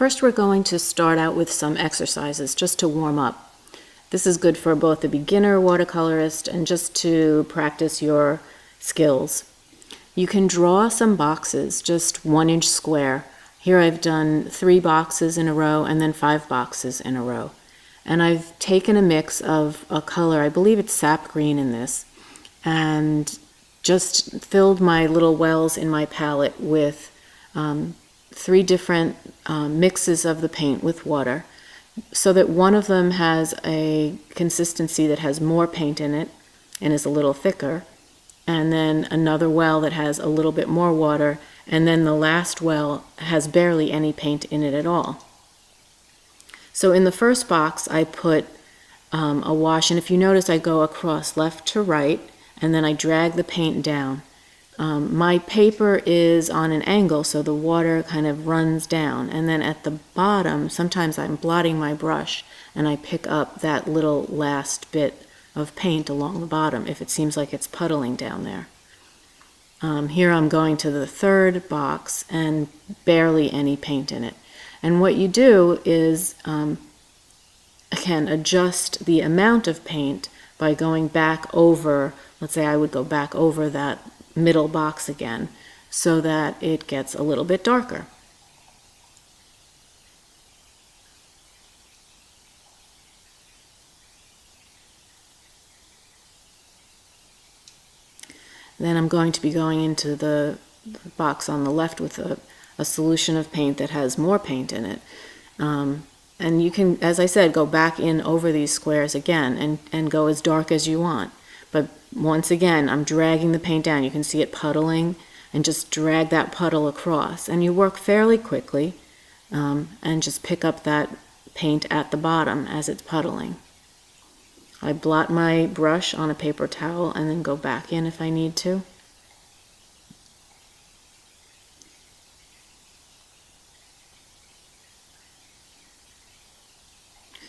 first we're going to start out with some exercises just to warm up. This is good for both a beginner watercolorist and just to practice your skills. You can draw some boxes, just 1-inch square. Here I've done 3 boxes in a row and then 5 boxes in a row. And I've taken a mix of a color, I believe it's sap green in this, and just filled my little wells in my palette with 3 different mixes of the paint with water, so that one of them has a consistency that has more paint in it and is a little thicker, and then another well that has a little bit more water, and then the last well has barely any paint in it at all. So in the first box I put a wash, and if you notice I go across left to right and then I drag the paint down. My paper is on an angle, so the water kind of runs down, and then at the bottom sometimes I'm blotting my brush and I pick up that little last bit of paint along the bottom if it seems like it's puddling down there. Here I'm going to the third box and barely any paint in it. And what you do is, again, adjust the amount of paint by going back over, let's say I would go back over that middle box again, so that it gets a little bit darker. Then I'm going to be going into the box on the left with a solution of paint that has more paint in it. And you can, as I said, go back in over these squares again and go as dark as you want. But once again, I'm dragging the paint down. You can see it puddling, and just drag that puddle across. And you work fairly quickly and just pick up that paint at the bottom as it's puddling. I blot my brush on a paper towel and then go back in if I need to.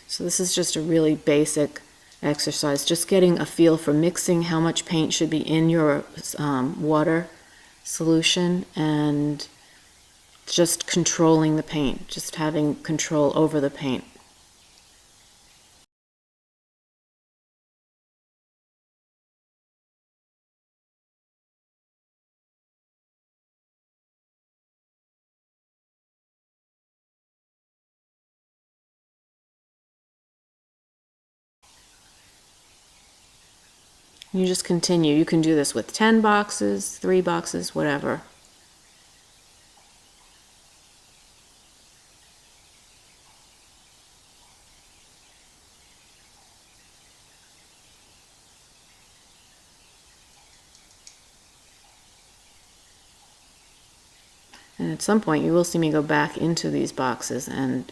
So this is just a really basic exercise, just getting a feel for mixing how much paint should be in your water solution and just controlling the paint, just having control over the paint. You just continue. You can do this with 10 boxes, 3 boxes, whatever. And at some point you will see me go back into these boxes and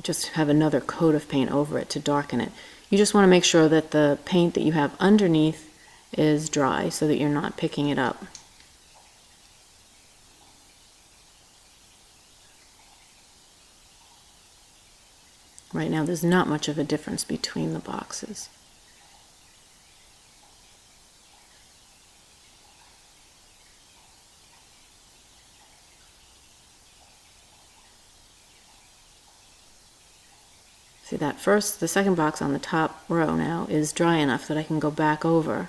just have another coat of paint over it to darken it. You just want to make sure that the paint that you have underneath is dry so that you're not picking it up. Right now there's not much of a difference between the boxes. See, the second box on the top row now is dry enough that I can go back over.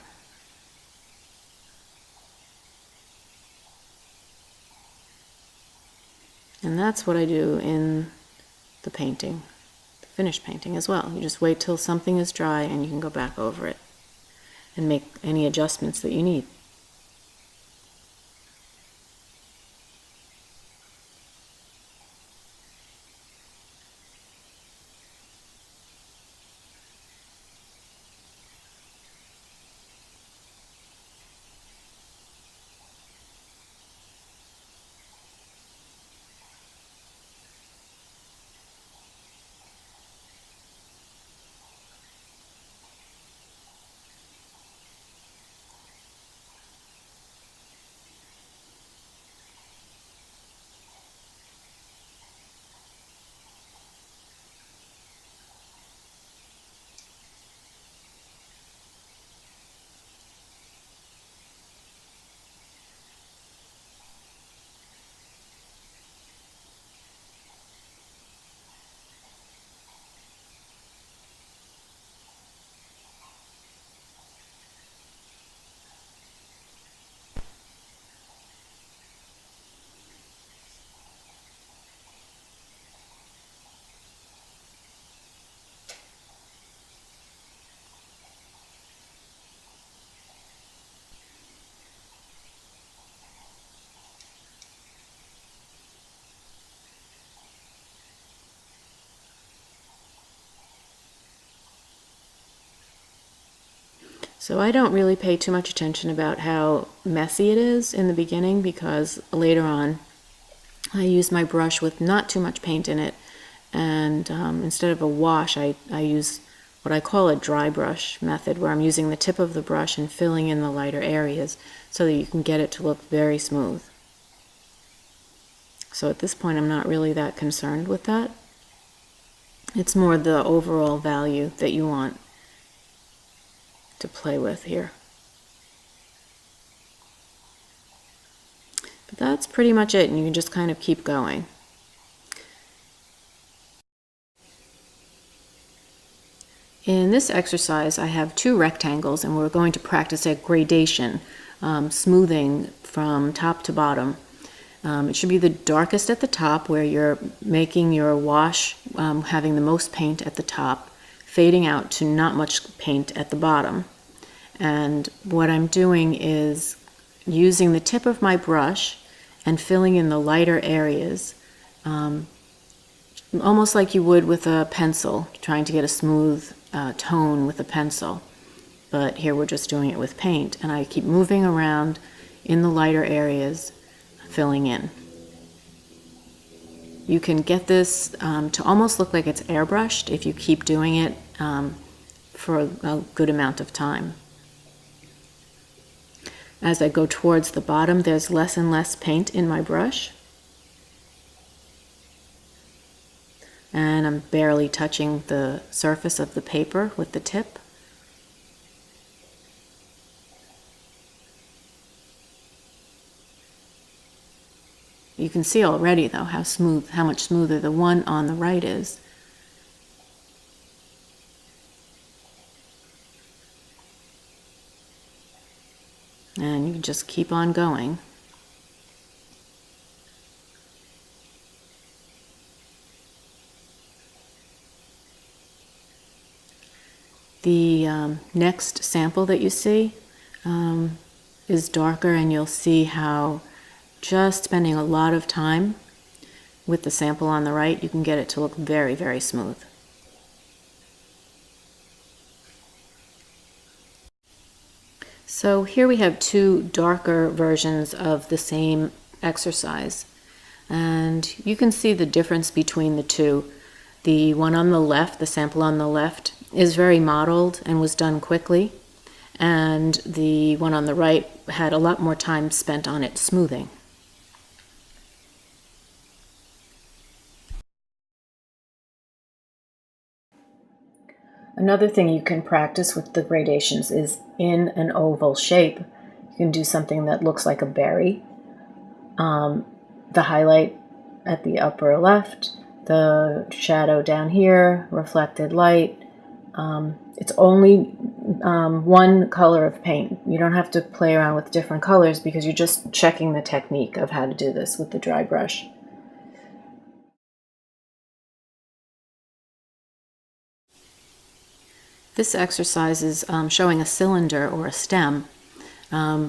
And that's what I do in the painting, the finished painting as well. You just wait till something is dry and you can go back over it and make any adjustments that you need. So I don't really pay too much attention about how messy it is in the beginning, because later on I use my brush with not too much paint in it, and instead of a wash, I use what I call a dry brush method, where I'm using the tip of the brush and filling in the lighter areas so that you can get it to look very smooth. So at this point I'm not really that concerned with that. It's more the overall value that you want to play with here. But that's pretty much it, and you can just kind of keep going. In this exercise, I have two rectangles, and we're going to practice a gradation, smoothing from top to bottom. It should be the darkest at the top, where you're making your wash, having the most paint at the top, fading out to not much paint at the bottom. And what I'm doing is using the tip of my brush and filling in the lighter areas, almost like you would with a pencil, trying to get a smooth tone with a pencil. But here we're just doing it with paint, and I keep moving around in the lighter areas, filling in. You can get this to almost look like it's airbrushed if you keep doing it for a good amount of time. As I go towards the bottom, there's less and less paint in my brush, and I'm barely touching the surface of the paper with the tip. You can see already, though, how much smoother the one on the right is. And you can just keep on going. The next sample that you see is darker, and you'll see how just spending a lot of time with the sample on the right, you can get it to look very, very smooth. So here we have two darker versions of the same exercise, and you can see the difference between the two. The one on the left, the sample on the left, is very mottled and was done quickly, and the one on the right had a lot more time spent on it smoothing. Another thing you can practice with the gradations is in an oval shape. You can do something that looks like a berry. The highlight at the upper left, the shadow down here, reflected light. It's only one color of paint. You don't have to play around with different colors, because you're just checking the technique of how to do this with the dry brush. This exercise is showing a cylinder or a stem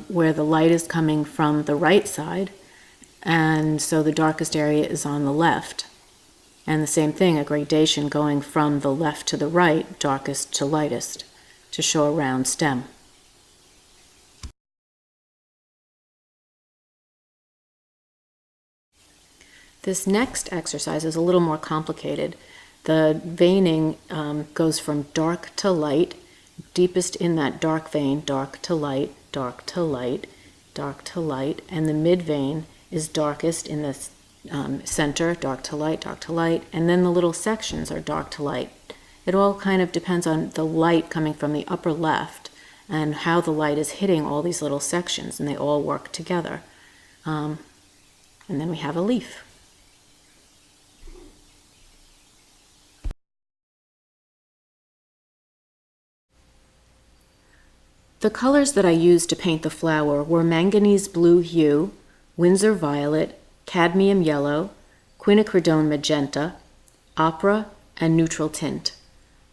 where the light is coming from the right side, and so the darkest area is on the left. And the same thing, a gradation going from the left to the right, darkest to lightest, to show a round stem. This next exercise is a little more complicated. The veining goes from dark to light, deepest in that dark vein, dark to light, dark to light, dark to light, and the mid vein is darkest in the center, dark to light, and then the little sections are dark to light. It all kind of depends on the light coming from the upper left and how the light is hitting all these little sections, and they all work together. And then we have a leaf. The colors that I used to paint the flower were manganese blue hue, Winsor violet, cadmium yellow, quinacridone magenta, opera, and neutral tint.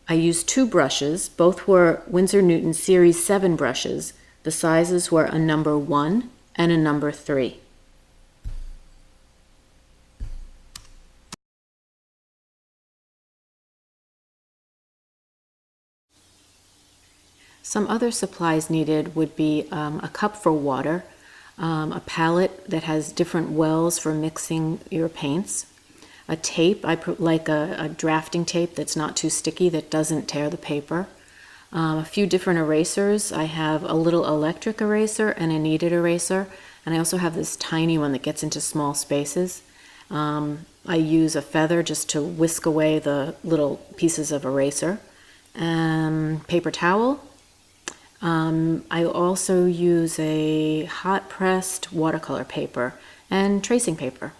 I used two brushes. Both were Winsor Newton Series 7 brushes. The sizes were a number 1 and a number 3. Some other supplies needed would be a cup for water, a palette that has different wells for mixing your paints, a tape, like a drafting tape that's not too sticky, that doesn't tear the paper, a few different erasers. I have a little electric eraser and a kneaded eraser, and I also have this tiny one that gets into small spaces. I use a feather just to whisk away the little pieces of eraser. Paper towel. I also use a hot pressed watercolor paper and tracing paper.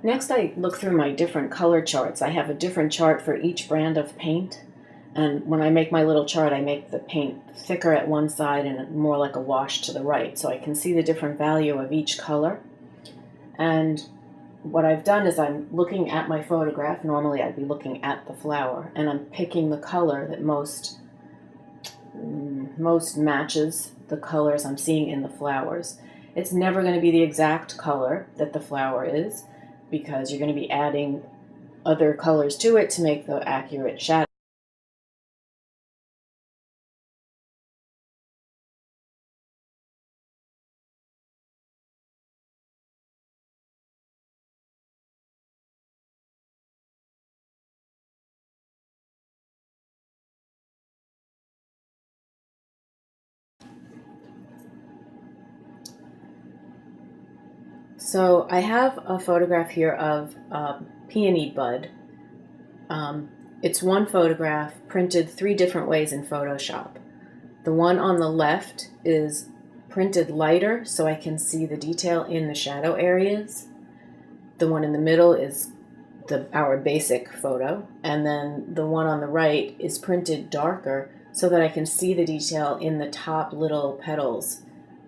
Next, I look through my different color charts. I have a different chart for each brand of paint. And when I make my little chart, I make the paint thicker at one side and more like a wash to the right, so I can see the different value of each color. And what I've done is I'm looking at my photograph. Normally I'd be looking at the flower, and I'm picking the color that most matches the colors I'm seeing in the flowers. It's never going to be the exact color that the flower is, because you're going to be adding other colors to it to make the accurate shadow. So I have a photograph here of Peony Bud. It's one photograph printed 3 different ways in Photoshop. The one on the left is printed lighter so I can see the detail in the shadow areas. The one in the middle is our basic photo, and then the one on the right is printed darker so that I can see the detail in the top little petals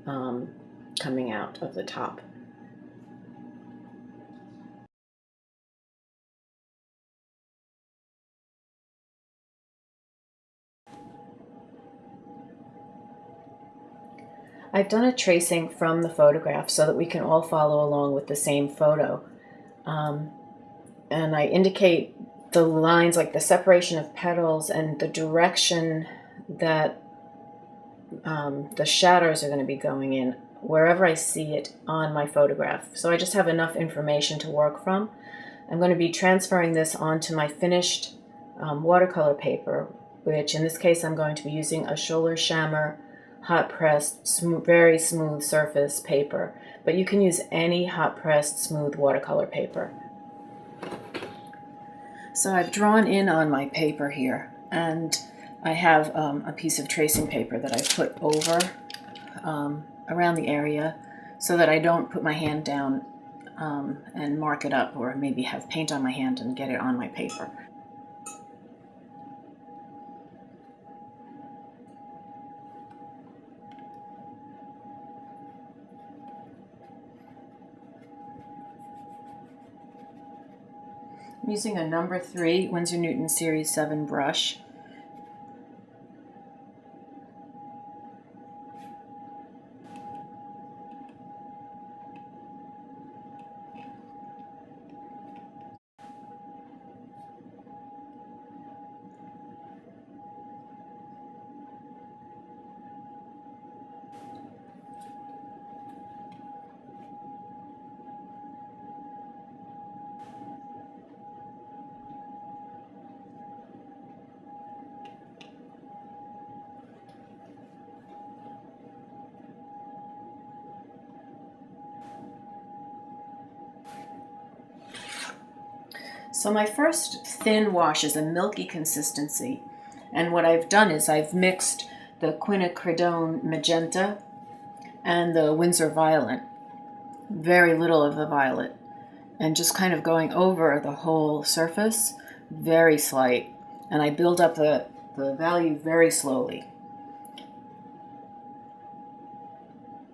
coming out of the top. I've done a tracing from the photograph so that we can all follow along with the same photo. And I indicate the lines, like the separation of petals and the direction that the shadows are going to be going in wherever I see it on my photograph. So I just have enough information to work from. I'm going to be transferring this onto my finished watercolor paper, which in this case I'm going to be using a Scholler Shammer hot pressed, very smooth surface paper, but you can use any hot pressed smooth watercolor paper. So I've drawn in on my paper here, and I have a piece of tracing paper that I put over around the area so that I don't put my hand down and mark it up, or maybe have paint on my hand and get it on my paper. I'm using a number 3 Winsor Newton Series 7 brush. So my first thin wash is a milky consistency, and what I've done is I've mixed the quinacridone magenta and the Winsor violet, very little of the violet, and just kind of going over the whole surface, very slight, and I build up the value very slowly.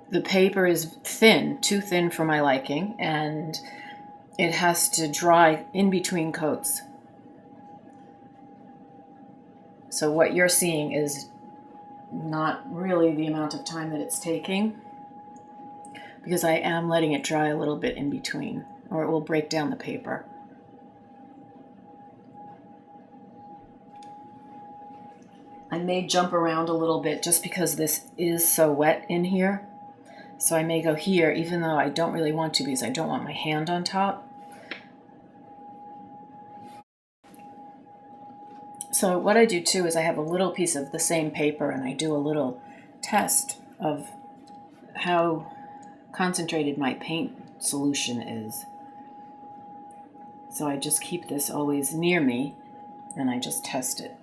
the paper is thin, too thin for my liking, and it has to dry in between coats. So what you're seeing is not really the amount of time that it's taking, because I am letting it dry a little bit in between, or it will break down the paper. I may jump around a little bit just because this is so wet in here. So I may go here, even though I don't really want to, because I don't want my hand on top. So what I do too is I have a little piece of the same paper and I do a little test of how concentrated my paint solution is. So I just keep this always near me and I just test it.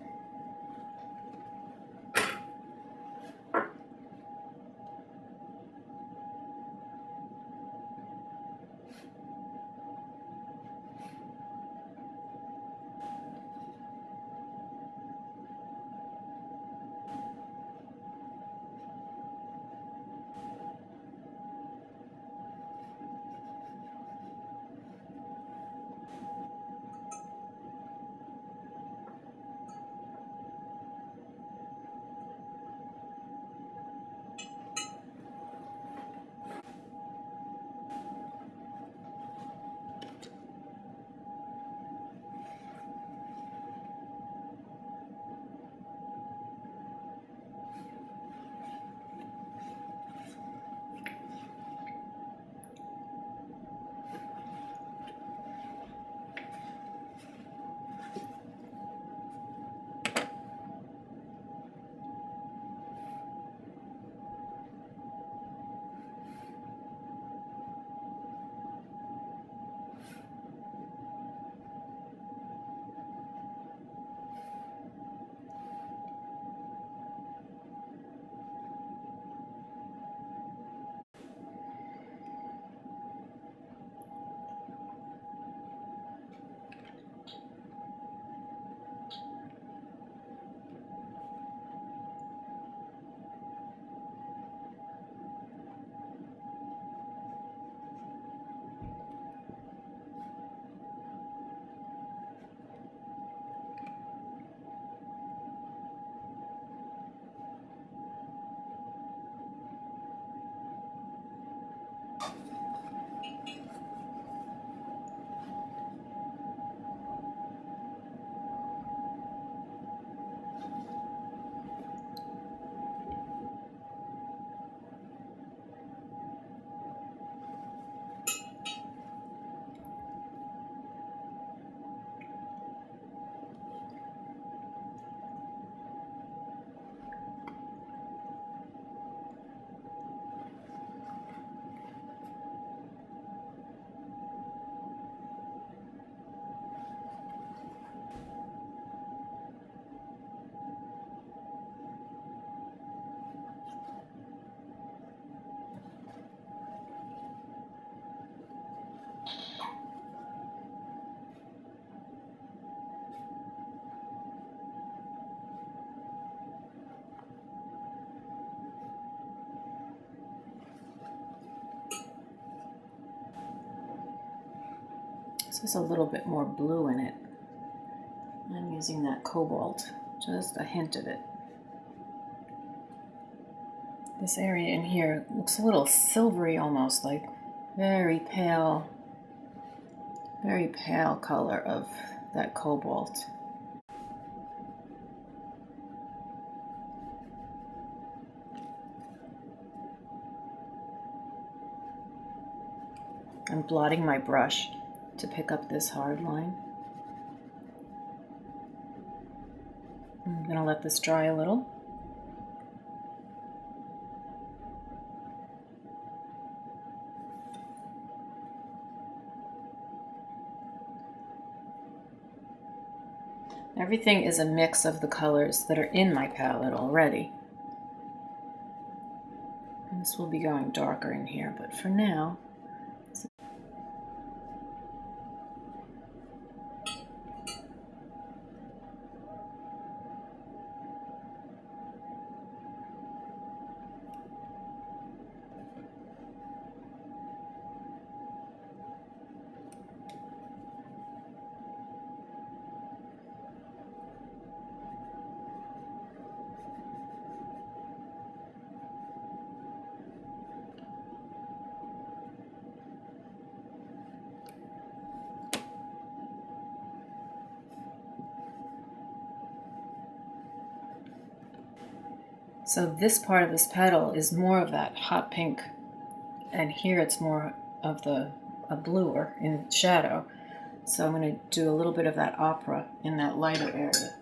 This is a little bit more blue in it. I'm using that cobalt, just a hint of it. This area in here looks a little silvery almost, like very pale color of that cobalt. I'm blotting my brush to pick up this hard line. I'm going to let this dry a little. Everything is a mix of the colors that are in my palette already. And this will be going darker in here, but for now, So this part of this petal is more of that hot pink, and here it's more of a bluer in shadow. So I'm going to do a little bit of that opera in that lighter area.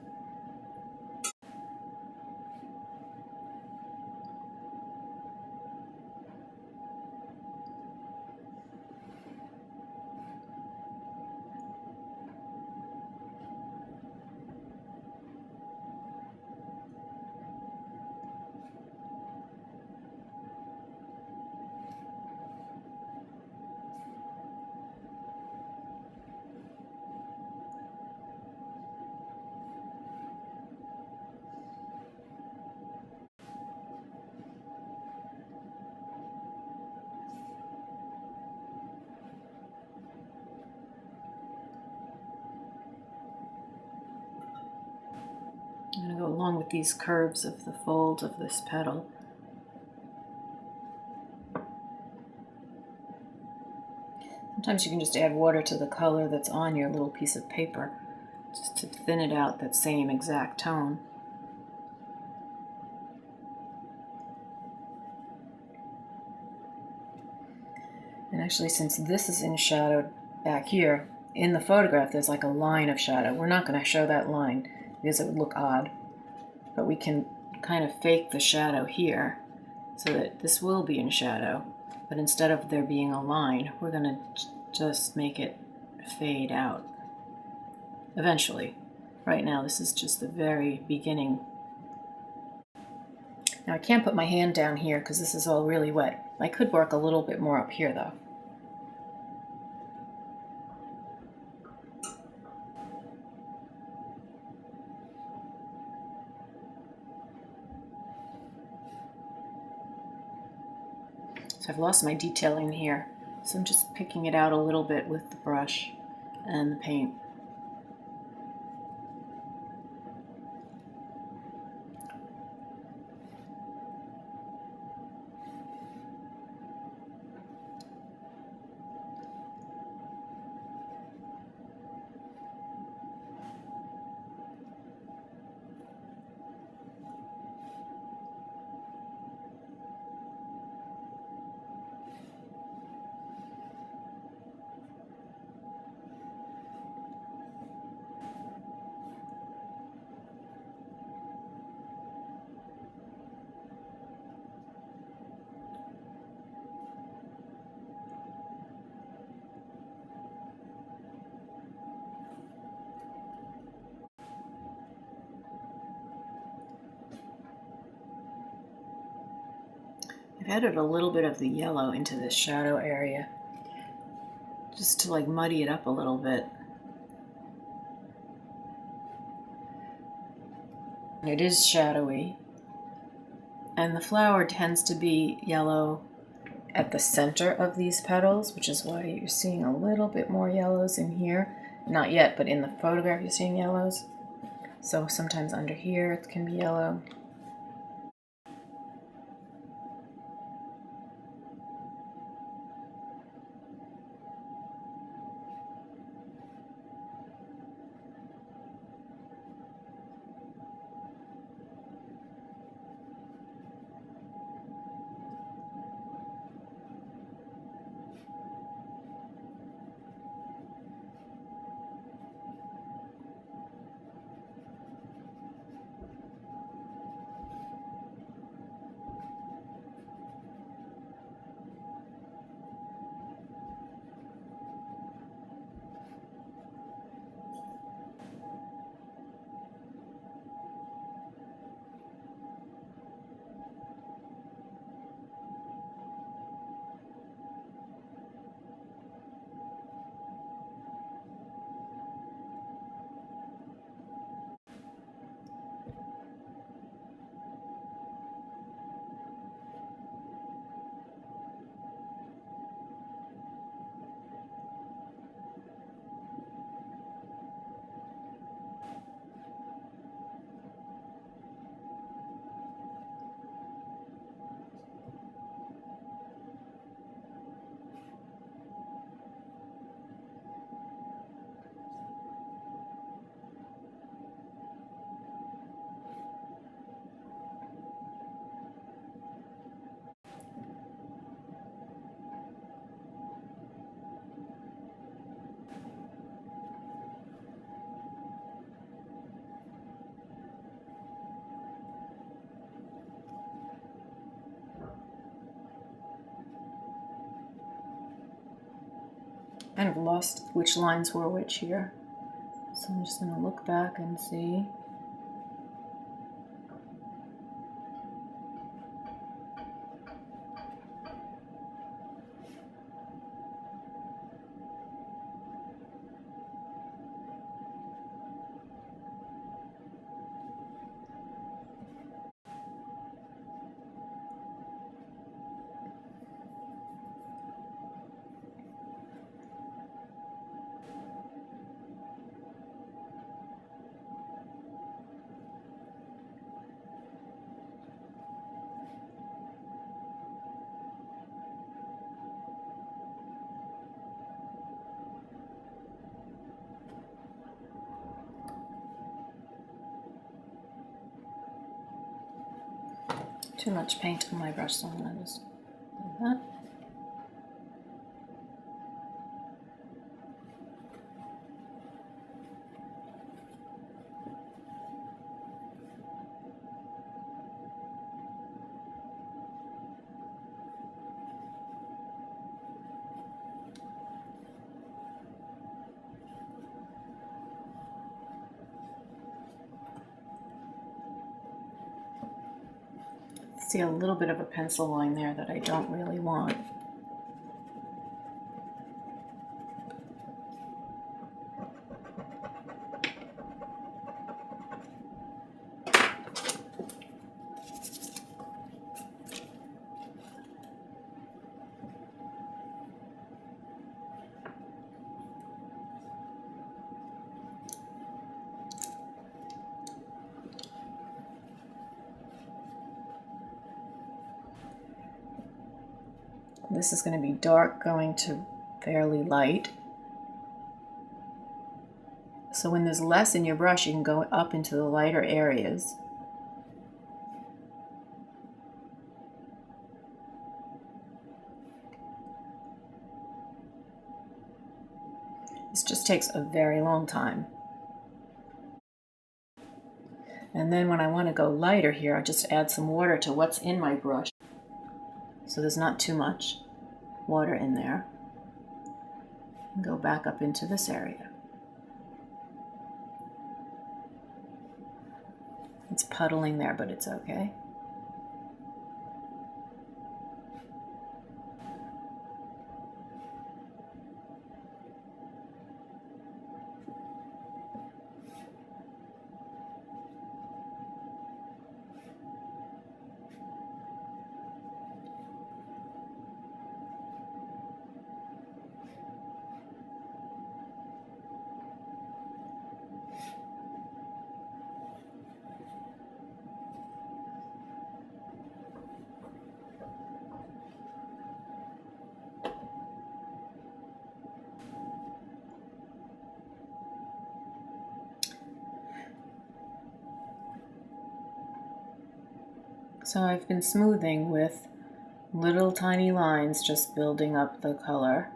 I'm going to go along with these curves of the folds of this petal. Sometimes you can just add water to the color that's on your little piece of paper, just to thin it out that same exact tone. And actually, since this is in shadow back here, in the photograph there's like a line of shadow. We're not going to show that line because it would look odd, but we can kind of fake the shadow here so that this will be in shadow, but instead of there being a line, we're going to just make it fade out eventually. Right now this is just the very beginning. Now I can't put my hand down here because this is all really wet. I could work a little bit more up here though. So I've lost my detailing here, so I'm just picking it out a little bit with the brush and the paint. I've added a little bit of the yellow into this shadow area, just to like muddy it up a little bit. It is shadowy, and the flower tends to be yellow at the center of these petals, which is why you're seeing a little bit more yellows in here. Not yet, but in the photograph you're seeing yellows. So sometimes under here it can be yellow. kind of lost which lines were which here. So I'm just going to look back and see. Too much paint on my brush, so I'm going to just do that. See a little bit of a pencil line there that I don't really want. This is going to be dark going to fairly light. So when there's less in your brush, you can go up into the lighter areas. This just takes a very long time. And then when I want to go lighter here, I just add some water to what's in my brush. So there's not too much water in there. And go back up into this area. It's puddling there, but it's okay. So I've been smoothing with little tiny lines, just building up the color,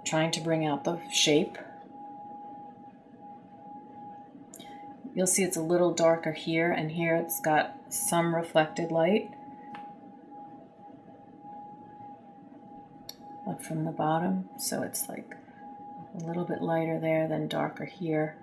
trying to bring out the shape. You'll see it's a little darker here, and here it's got some reflected light up from the bottom, so it's like a little bit lighter there than darker here.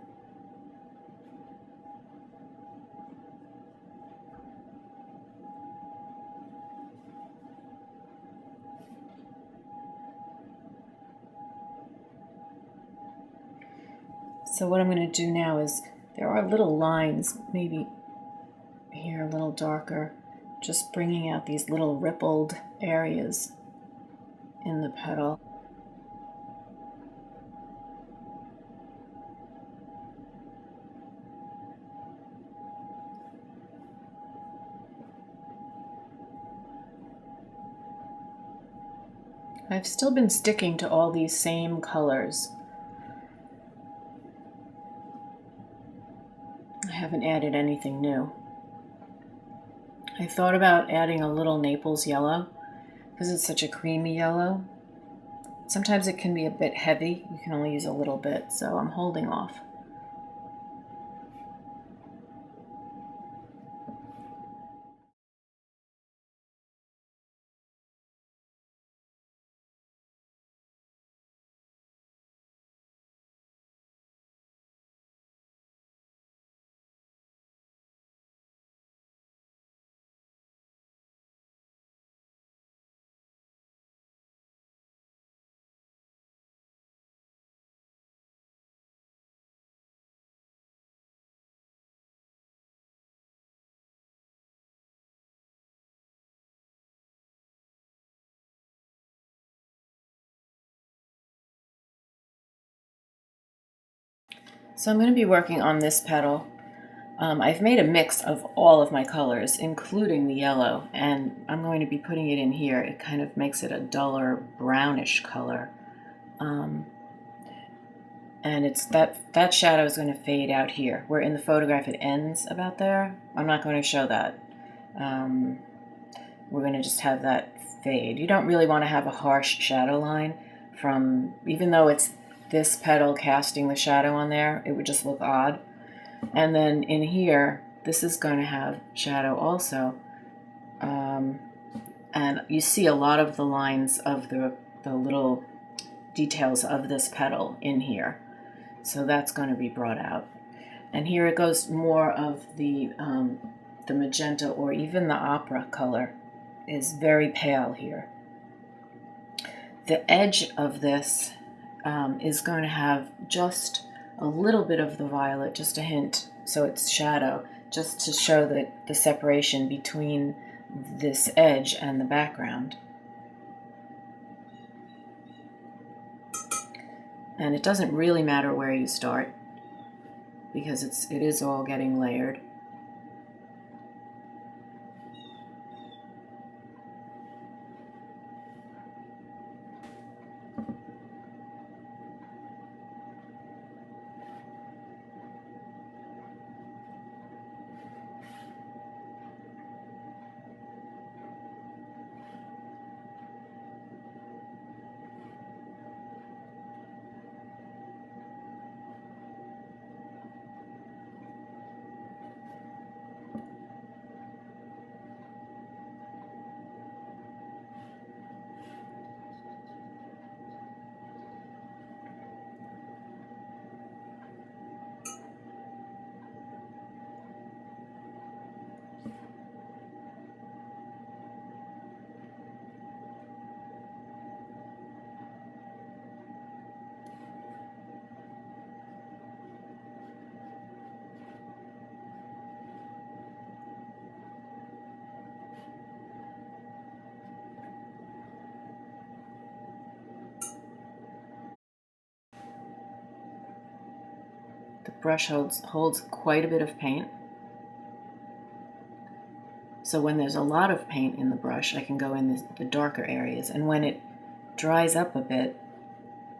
So what I'm going to do now is, there are little lines, maybe here a little darker, just bringing out these little rippled areas in the petal. I've still been sticking to all these same colors. I haven't added anything new. I thought about adding a little Naples yellow because it's such a creamy yellow. Sometimes it can be a bit heavy. You can only use a little bit, so I'm holding off. So I'm going to be working on this petal. I've made a mix of all of my colors, including the yellow, and I'm going to be putting it in here. It kind of makes it a duller brownish color. And it's that shadow is going to fade out here, where in the photograph it ends about there. I'm not going to show that. We're going to just have that fade. You don't really want to have a harsh shadow line from, even though it's this petal casting the shadow on there, it would just look odd. And then in here, this is going to have shadow also. And you see a lot of the lines of the little details of this petal in here. So that's going to be brought out. And here it goes more of the magenta or even the opera color is very pale here. The edge of this is going to have just a little bit of the violet, just a hint, so it's shadow, just to show the separation between this edge and the background. And it doesn't really matter where you start because it is all getting layered. The brush holds quite a bit of paint. So when there's a lot of paint in the brush, I can go in the darker areas. And when it dries up a bit,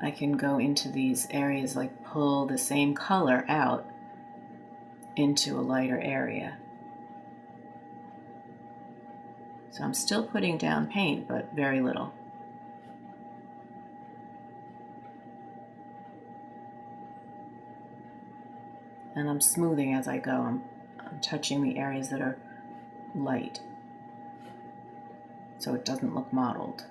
I can go into these areas, like pull the same color out into a lighter area. So I'm still putting down paint, but very little. And I'm smoothing as I go. I'm touching the areas that are light, so it doesn't look mottled.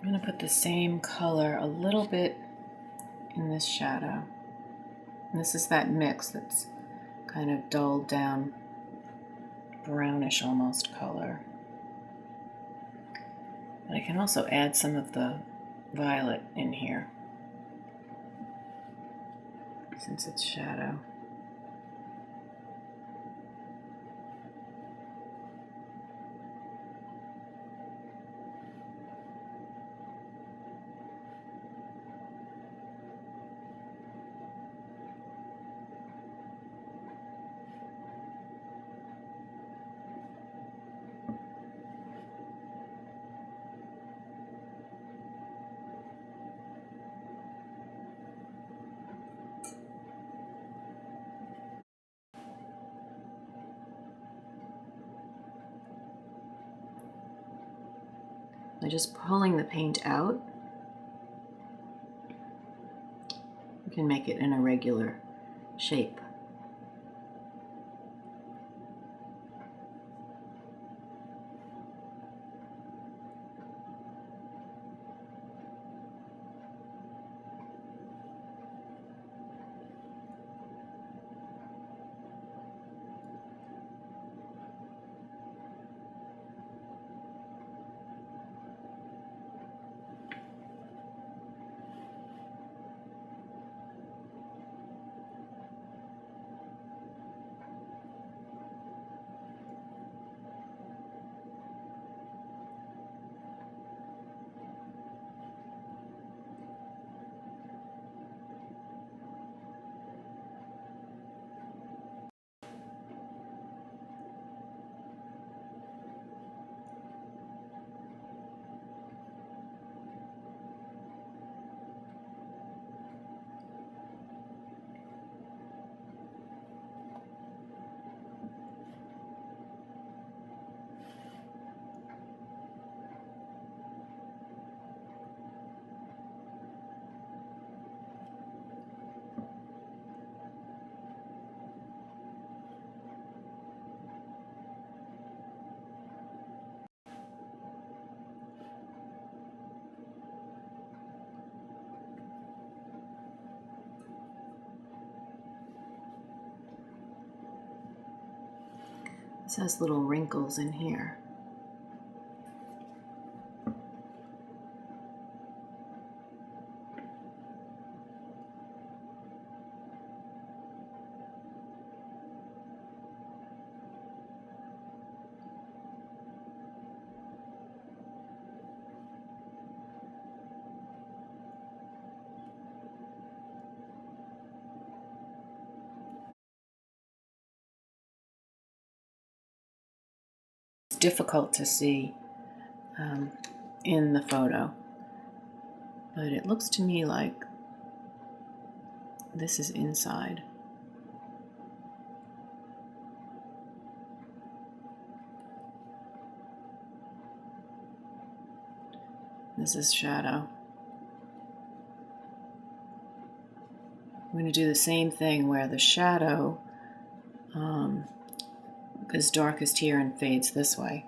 I'm going to put the same color a little bit in this shadow. And this is that mix that's kind of dulled down, brownish almost color. But I can also add some of the violet in here, since it's shadow. by just pulling the paint out. You can make it in a regular shape. This has little wrinkles in here. Difficult to see in the photo, but it looks to me like this is inside. This is shadow. I'm going to do the same thing where the shadow is darkest here and fades this way.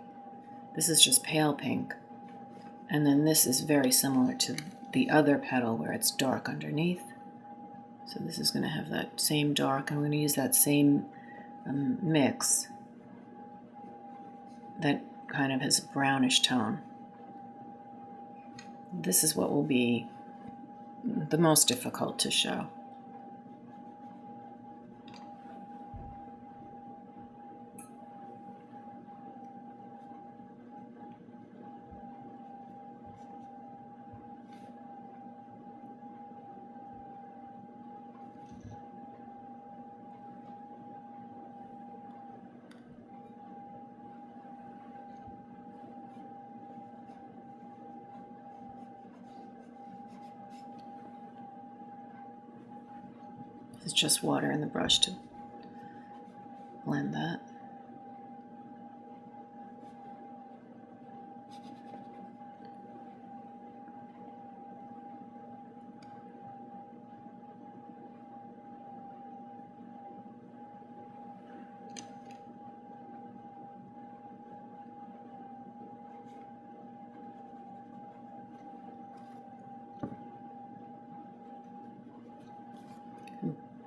This is just pale pink. And then this is very similar to the other petal where it's dark underneath. So this is going to have that same dark. I'm going to use that same mix that kind of has a brownish tone. This is what will be the most difficult to show. It's just water in the brush to blend that.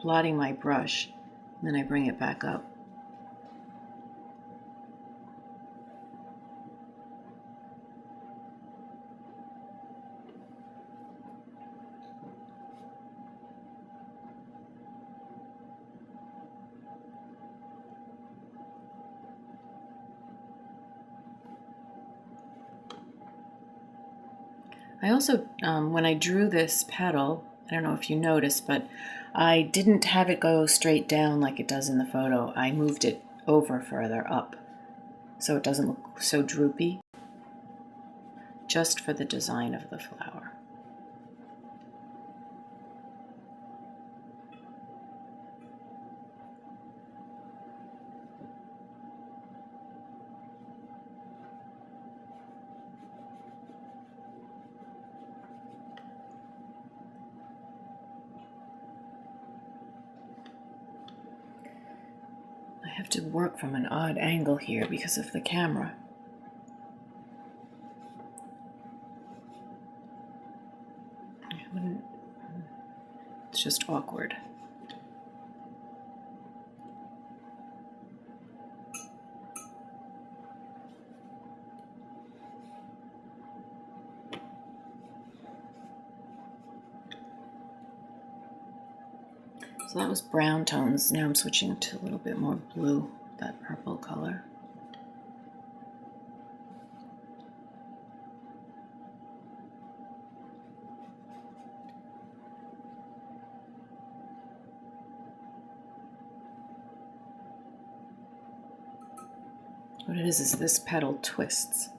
Blotting my brush, and then I bring it back up. I also, when I drew this petal, I don't know if you noticed, but I didn't have it go straight down like it does in the photo. I moved it over further up so it doesn't look so droopy, just for the design of the flower. have to work from an odd angle here because of the camera. It's just awkward. So that was brown tones. Now I'm switching to a little bit more blue, that purple color. What it is this petal twists.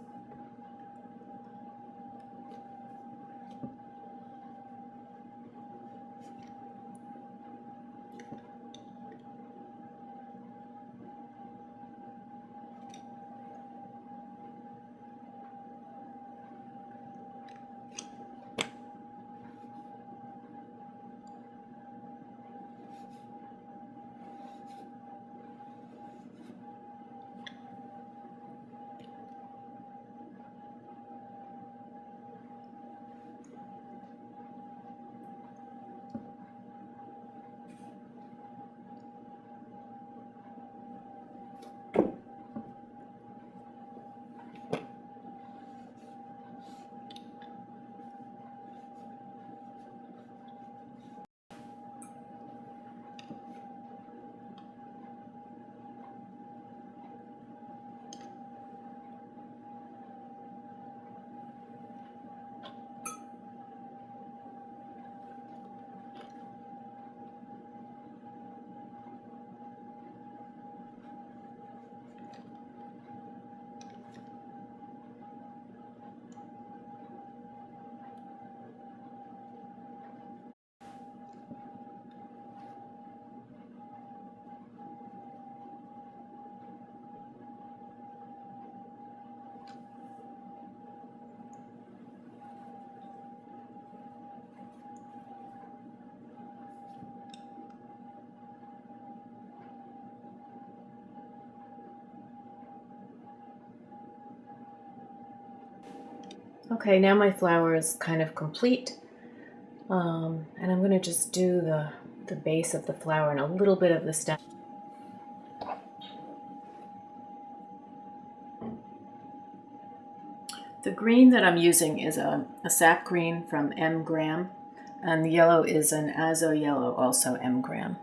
Okay, now my flower is kind of complete. And I'm going to just do the base of the flower and a little bit of the stem. The green that I'm using is a sap green from M. Graham, and the yellow is an azo yellow, also M. Graham.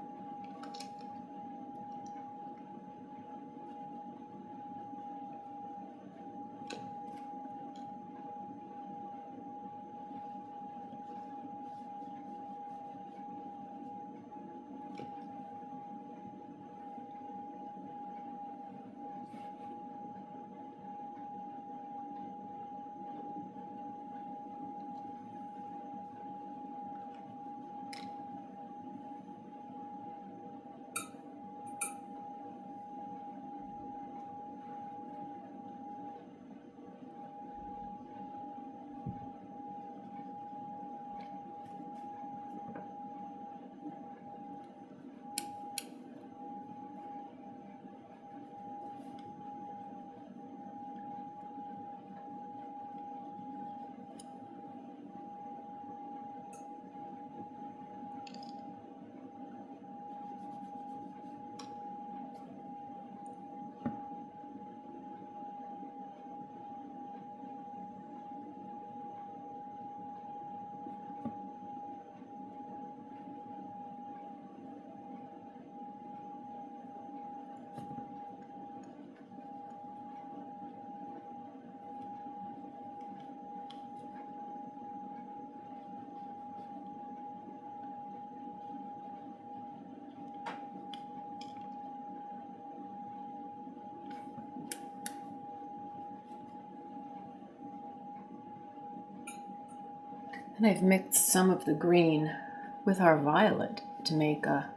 And I've mixed some of the green with our violet to make a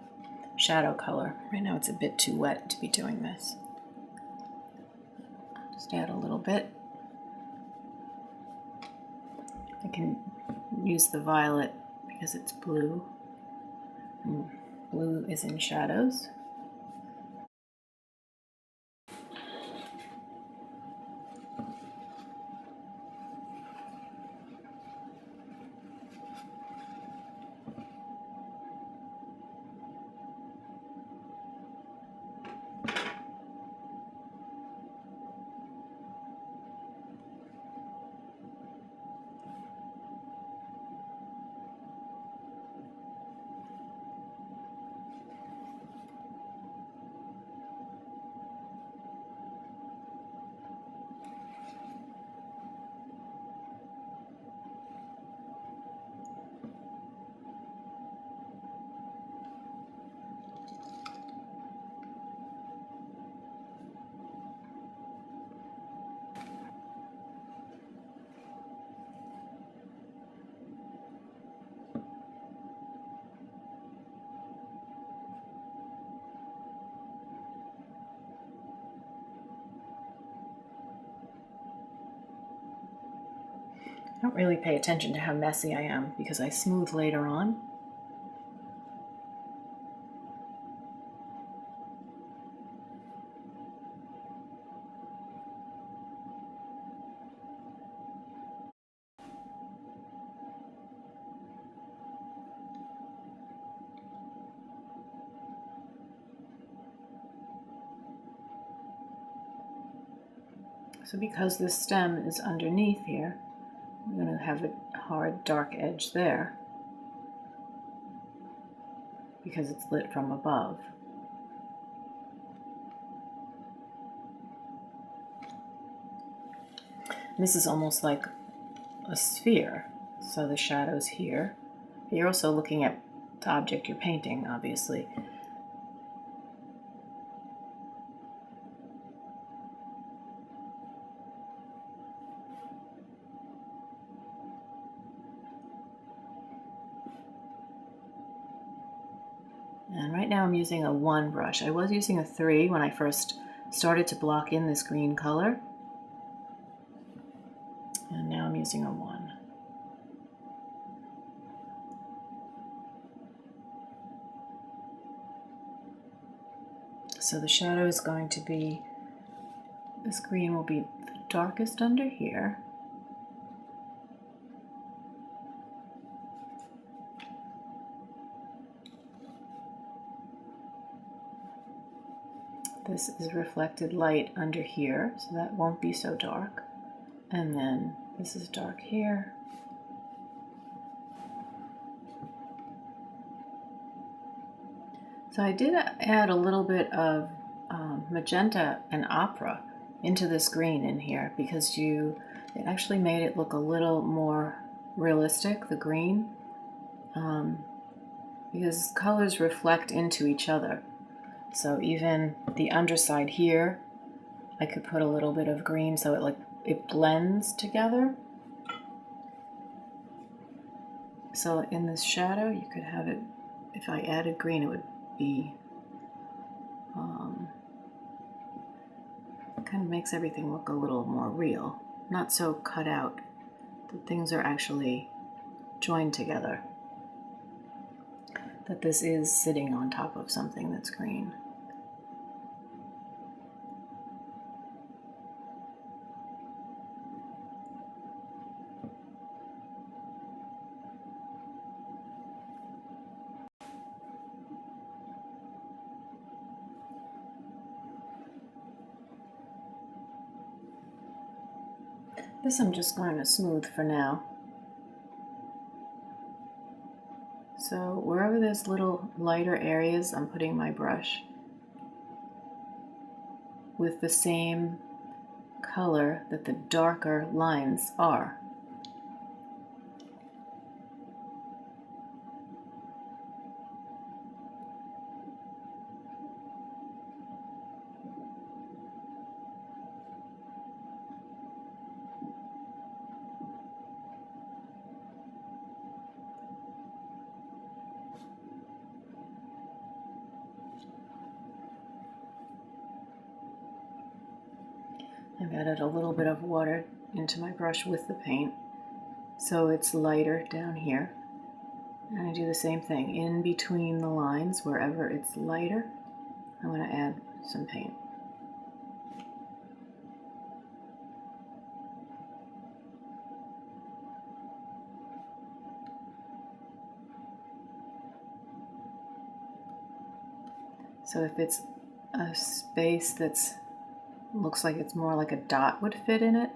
shadow color. Right now it's a bit too wet to be doing this. Just add a little bit. I can use the violet because it's blue. And blue is in shadows. I don't really pay attention to how messy I am because I smooth later on. So because this stem is underneath here, I'm going to have a hard dark edge there because it's lit from above. This is almost like a sphere, so the shadow's here. You're also looking at the object you're painting, obviously. And right now I'm using a 1 brush. I was using a 3 when I first started to block in this green color. And now I'm using a 1. So the shadow is going to be, this green will be the darkest under here. This is reflected light under here, so that won't be so dark. And then this is dark here. So I did add a little bit of magenta and opera into this green in here because it actually made it look a little more realistic, the green, because colors reflect into each other. So even the underside here, I could put a little bit of green so it blends together. So in this shadow, you could have it, if I added green, it would be, kind of makes everything look a little more real, not so cut out, that things are actually joined together, that this is sitting on top of something that's green. This I'm just going to smooth for now. So wherever there's little lighter areas, I'm putting my brush with the same color that the darker lines are. I've added a little bit of water into my brush with the paint, so it's lighter down here. And I do the same thing. In between the lines, wherever it's lighter, I'm going to add some paint. So if it's a space that's looks like it's more like a dot would fit in it,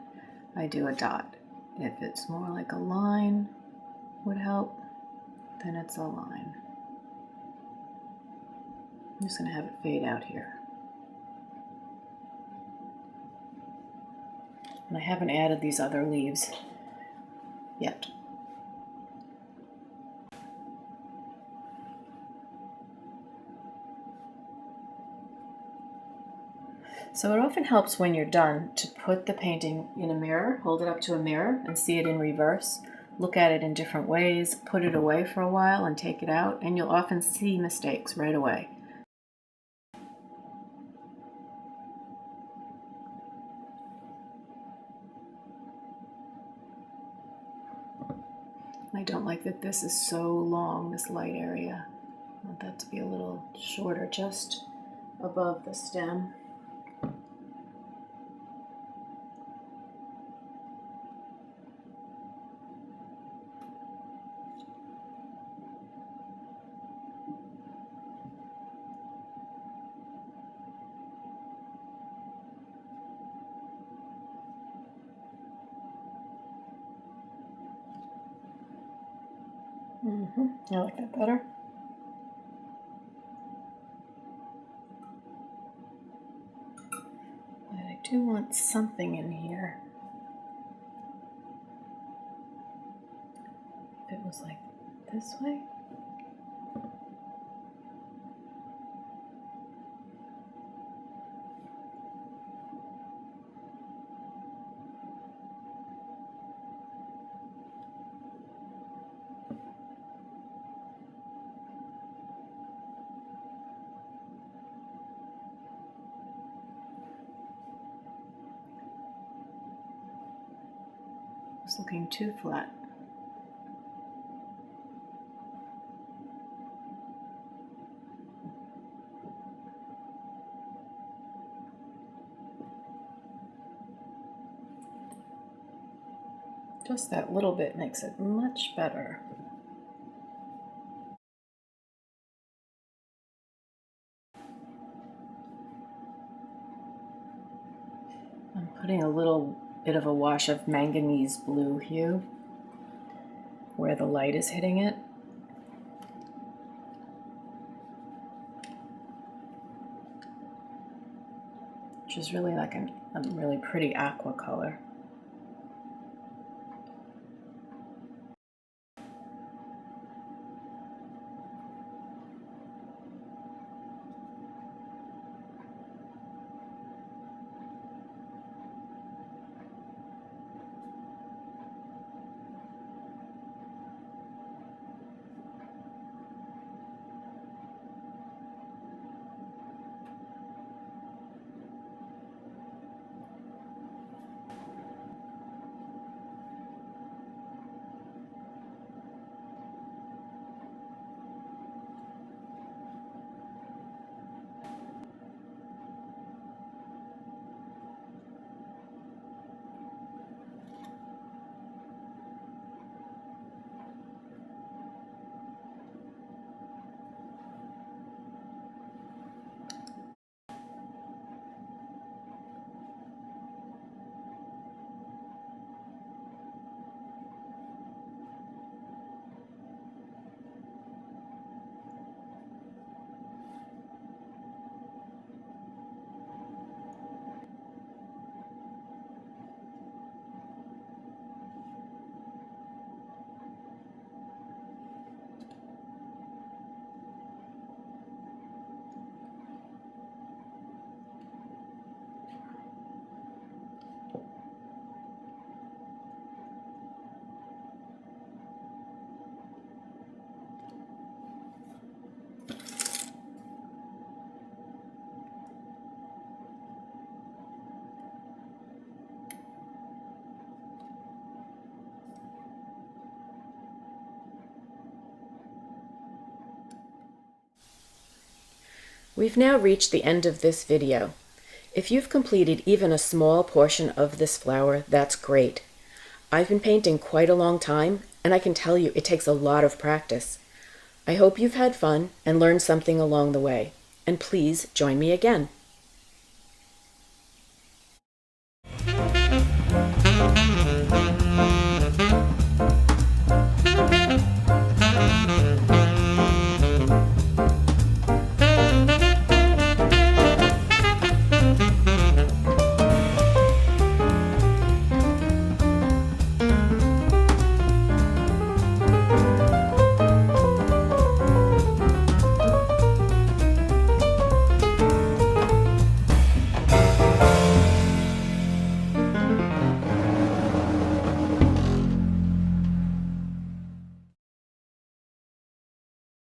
I do a dot. If it's more like a line would help, then it's a line. I'm just going to have it fade out here. And I haven't added these other leaves yet. So it often helps when you're done to put the painting in a mirror, hold it up to a mirror and see it in reverse. Look at it in different ways, put it away for a while and take it out, and you'll often see mistakes right away. like that this is so long, this light area. I want that to be a little shorter, just above the stem. I like that better. But I do want something in here. If it was like this way. It's looking too flat. Just that little bit makes it much better. I'm putting a little bit of a wash of manganese blue hue where the light is hitting it. Which is really like a really pretty aqua color. We've now reached the end of this video. If you've completed even a small portion of this flower, that's great. I've been painting quite a long time, and I can tell you it takes a lot of practice. I hope you've had fun and learned something along the way, and please join me again.